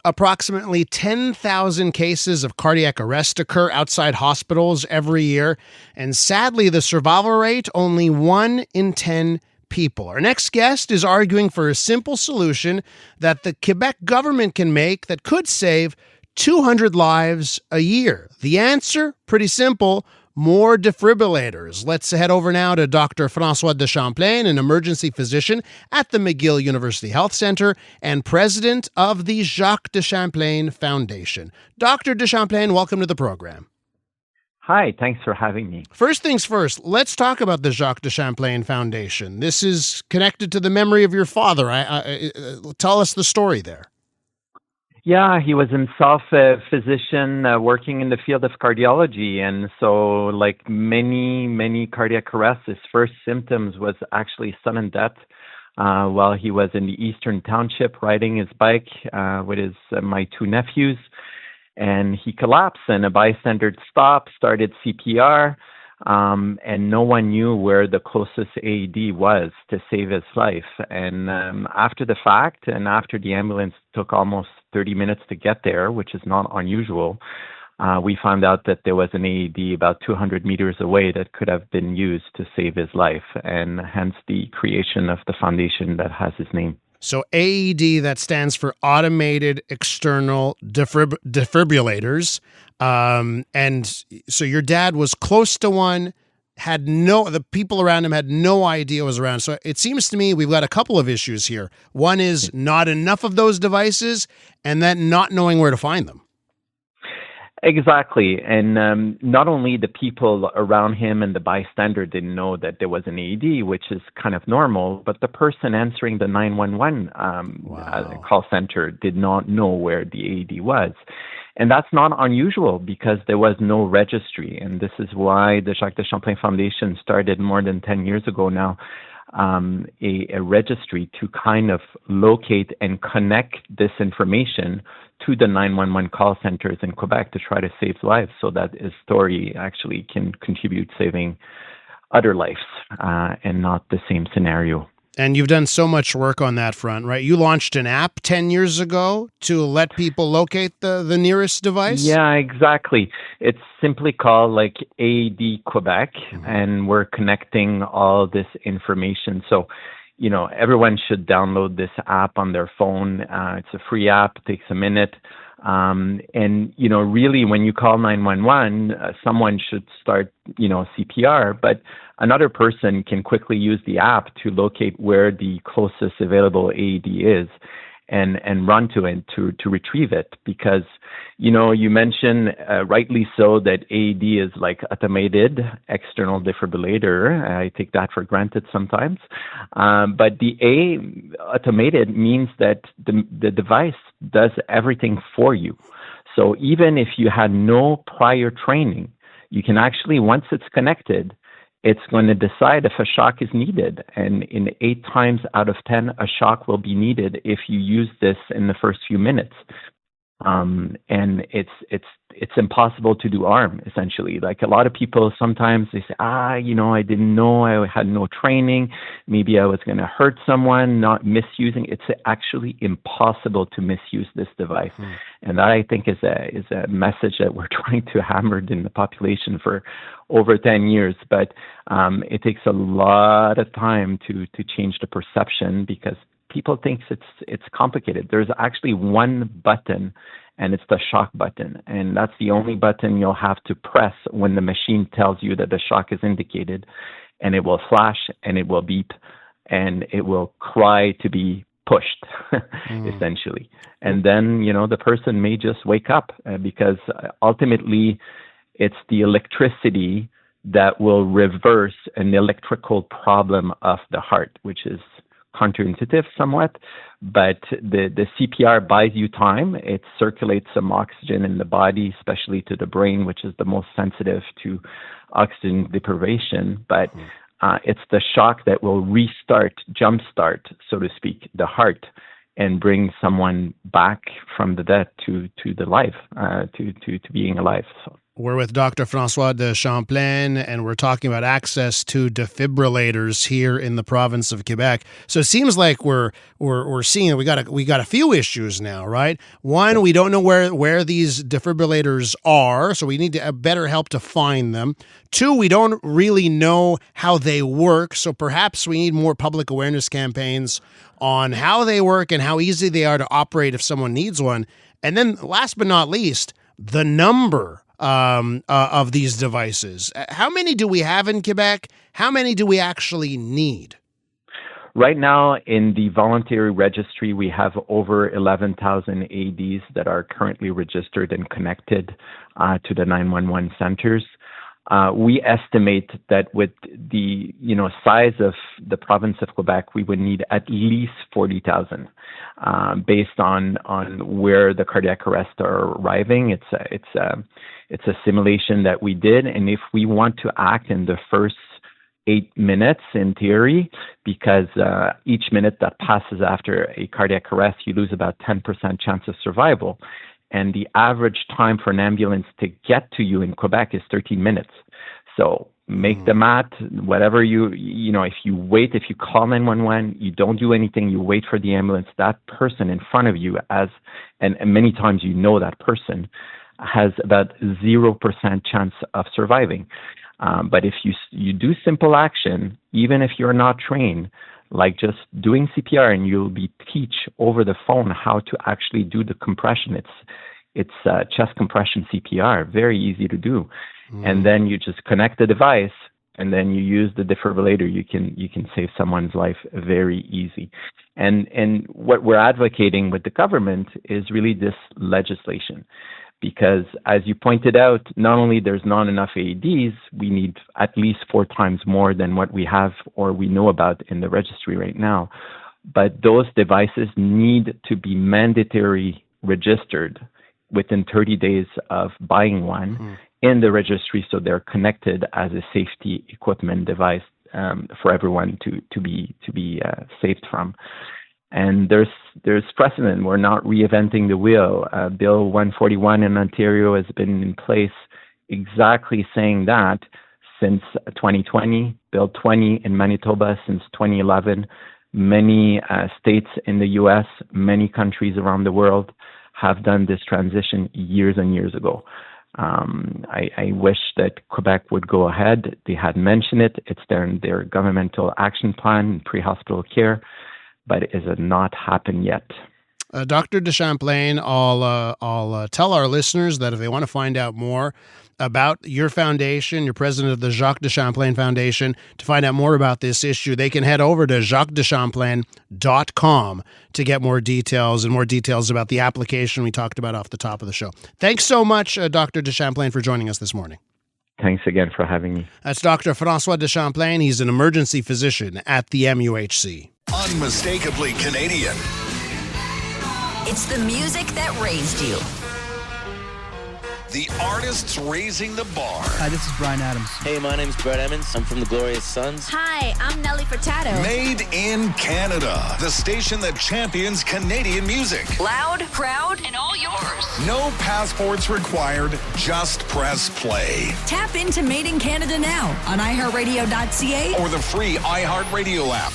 approximately 10,000 cases of cardiac arrest occur outside hospitals every year. And sadly, the survival rate, only 1 in 10 people. Our next guest is arguing for a simple solution that the Quebec government can make that could save 200 lives a year. The answer, pretty simple: more defibrillators. Let's head over now to Dr. François de Champlain, an emergency physician at the McGill University Health Centre and president of the Jacques-de-Champlain Foundation. Dr. de Champlain, welcome to the program. Hi, thanks for having me. First things first, let's talk about the Jacques-de-Champlain Foundation. This is connected to the memory of your father. Tell us the story there. Yeah, he was himself a physician working in the field of cardiology. And so like many cardiac arrests, his first symptoms was actually sudden death while he was in the Eastern Township riding his bike with my 2 nephews. And he collapsed, and a bystander stopped, started CPR, and no one knew where the closest AED was to save his life. And after the fact, and after the ambulance took almost 30 minutes to get there, which is not unusual, we found out that there was an AED about 200 meters away that could have been used to save his life, and hence the creation of the foundation that has his name. So AED, that stands for Automated External Defibrillators. And so your dad was close to one, the people around him had no idea it was around. So it seems to me we've got a couple of issues here. One is not enough of those devices, and then not knowing where to find them. Exactly. And not only the people around him and the bystander didn't know that there was an AED, which is kind of normal, but the person answering the 911 call center did not know where the AED was. And that's not unusual because there was no registry. And this is why the Jacques-de-Champlain Foundation started more than 10 years ago now, a registry to kind of locate and connect this information to the 911 call centers in Quebec to try to save lives, so that his story actually can contribute saving other lives and not the same scenario. And you've done so much work on that front, right? You launched an app 10 years ago to let people locate the nearest device? Yeah, exactly. It's simply called like AED Quebec, and we're connecting all this information. So, everyone should download this app on their phone. It's a free app. It takes a minute. And, really when you call 911, someone should start, CPR, but another person can quickly use the app to locate where the closest available AED is and run to it to retrieve it. Because, you mentioned rightly so that AED is like automated external defibrillator. I take that for granted sometimes. But the automated means that the device does everything for you. So even if you had no prior training, you can actually, once it's connected, it's going to decide if a shock is needed. And in 8 times out of 10, a shock will be needed if you use this in the first few minutes. And it's impossible to do harm, essentially. Like a lot of people, sometimes they say, I didn't know, I had no training. Maybe I was going to hurt someone, not misusing. It's actually impossible to misuse this device. And that, I think, is a message that we're trying to hammer in the population for over 10 years. But it takes a lot of time to change the perception, because people think it's complicated. There's actually one button, and it's the shock button. And that's the only button you'll have to press when the machine tells you that the shock is indicated. And it will flash, and it will beep, and it will cry to be pushed, essentially. And then, the person may just wake up because ultimately it's the electricity that will reverse an electrical problem of the heart, which is counterintuitive somewhat, but the CPR buys you time. It circulates some oxygen in the body, especially to the brain, which is the most sensitive to oxygen deprivation. But it's the shock that will jumpstart, so to speak, the heart, and bring someone back from the death to the life, to being alive. So. We're with Dr. François de Champlain, and we're talking about access to defibrillators here in the province of Quebec. So it seems like we're seeing we got a few issues now, right? One, we don't know where these defibrillators are, so we need to better help to find them. Two, we don't really know how they work, so perhaps we need more public awareness campaigns on how they work and how easy they are to operate if someone needs one. And then, last but not least, the number of these devices. How many do we have in Quebec? How many do we actually need? Right now, in the voluntary registry, we have over 11,000 AEDs that are currently registered and connected to the 911 centers. We estimate that with the size of the province of Quebec, we would need at least 40,000 based on where the cardiac arrests are arriving. It's a simulation that we did, and if we want to act in the first 8 minutes in theory, because each minute that passes after a cardiac arrest, you lose about 10% chance of survival. And the average time for an ambulance to get to you in Quebec is 13 minutes. So make the math, whatever if you wait, if you call 911, you don't do anything, you wait for the ambulance, that person in front of you and many times that person has about 0% chance of surviving. But if you do simple action, even if you're not trained, like just doing CPR, and you'll be teach over the phone how to actually do the compression. It's chest compression CPR, very easy to do. And then you just connect the device, and then you use the defibrillator. You can save someone's life very easy. And what we're advocating with the government is really this legislation. Because as you pointed out, not only there's not enough AEDs, we need at least 4 times more than what we have or we know about in the registry right now. But those devices need to be mandatory registered within 30 days of buying one in the registry, so they're connected as a safety equipment device for everyone to be saved from. And there's precedent. We're not reinventing the wheel. Bill 141 in Ontario has been in place exactly saying that since 2020. Bill 20 in Manitoba since 2011. Many states in the U.S., many countries around the world have done this transition years and years ago. I wish that Quebec would go ahead. They had mentioned it. It's their governmental action plan, pre-hospital care, but it has not happened yet. Dr. de Champlain, I'll tell our listeners that if they want to find out more about your foundation, you're president of the Jacques-de-Champlain Foundation, to find out more about this issue, they can head over to jacques-de-champlain.com to get more details about the application we talked about off the top of the show. Thanks so much, Dr. de Champlain, for joining us this morning. Thanks again for having me. That's Dr. François de Champlain. He's an emergency physician at the MUHC. Unmistakably Canadian. It's the music that raised you. The artists raising the bar. Hi, this is Brian Adams. Hey, my name's Brett Emmons. I'm from the Glorious Sons. Hi, I'm Nelly Furtado. Made in Canada. The station that champions Canadian music. Loud, proud, and all yours. No passports required. Just press play. Tap into Made in Canada now on iHeartRadio.ca Or the free iHeartRadio app.